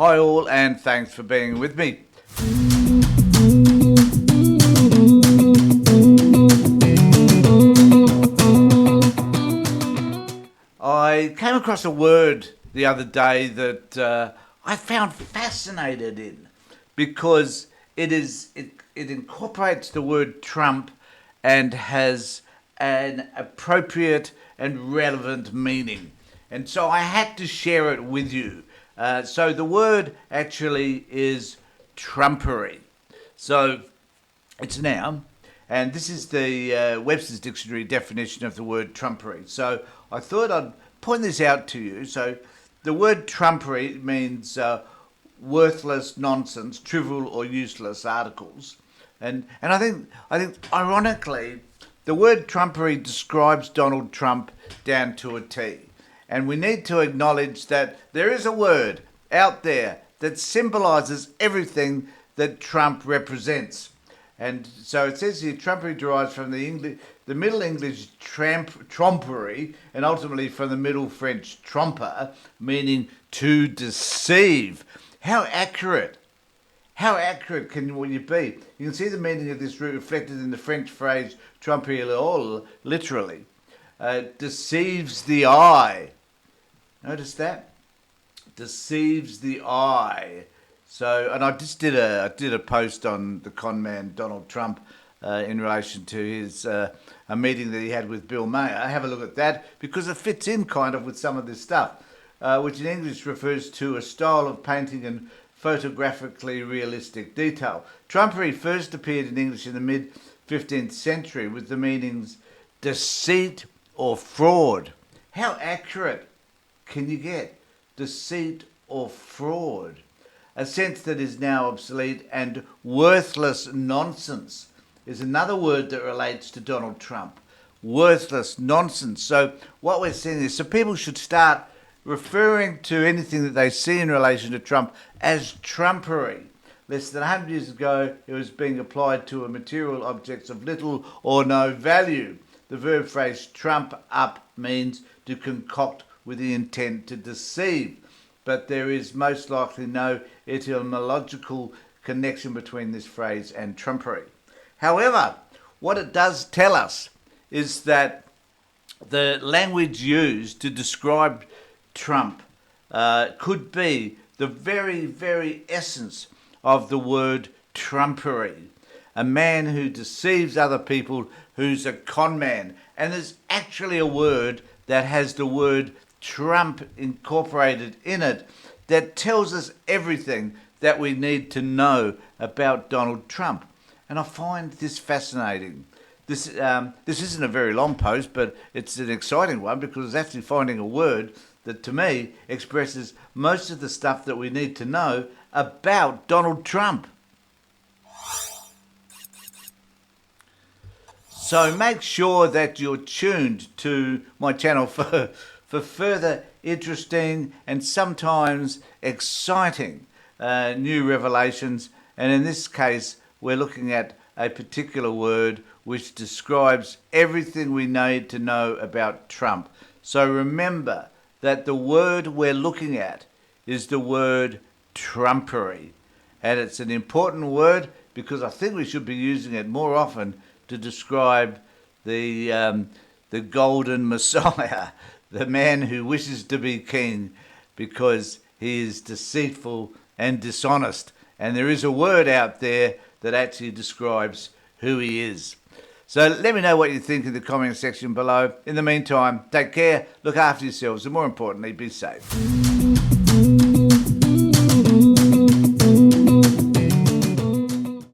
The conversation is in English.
Hi all, and thanks for being with me. I came across a word the other day that I found fascinated in because it incorporates the word Trump and has an appropriate and relevant meaning. And so I had to share it with you. So the word actually is Trumpery. So it's a noun, and this is the Webster's Dictionary definition of the word trumpery. So I thought I'd point this out to you. So the word trumpery means worthless nonsense, trivial or useless articles. And I think ironically, the word trumpery describes Donald Trump down to a T. And we need to acknowledge that there is a word out there that symbolises everything that Trump represents. And so it says here, trumpery derives from the Middle English trompery, and ultimately from the Middle French tromper, meaning to deceive. How accurate? How accurate can you be? You can see the meaning of this root reflected in the French phrase tromper, literally. Deceives the eye. Notice that? Deceives the eye. So, and I just did a post on the con man Donald Trump in relation to his a meeting that he had with Bill Maher. Have a look at that because it fits in kind of with some of this stuff, which in English refers to a style of painting and photographically realistic detail. Trumpery first appeared in English in the mid-15th century with the meanings deceit or fraud. How accurate can you get? Deceit or fraud. A sense that is now obsolete, and worthless nonsense is another word that relates to Donald Trump. Worthless nonsense. So what we're seeing is, so people should start referring to anything that they see in relation to Trump as trumpery. Less than 100 years ago, it was being applied to a material objects of little or no value. The verb phrase trump up means to concoct with the intent to deceive. But there is most likely no etymological connection between this phrase and trumpery. However, what it does tell us is that the language used to describe Trump could be the very, very essence of the word trumpery. A man who deceives other people, who's a con man. And there's actually a word that has the word Trump incorporated in it that tells us everything that we need to know about Donald Trump. And I find this fascinating. This isn't a very long post, but it's an exciting one because it's actually finding a word that to me expresses most of the stuff that we need to know about Donald Trump. So make sure that you're tuned to my channel for further interesting and sometimes exciting new revelations. And in this case, we're looking at a particular word which describes everything we need to know about Trump. So remember that the word we're looking at is the word trumpery. And it's an important word because I think we should be using it more often to describe the golden Messiah, the man who wishes to be king because he is deceitful and dishonest. And there is a word out there that actually describes who he is. So let me know what you think in the comment section below. In the meantime, take care, look after yourselves, and more importantly, be safe.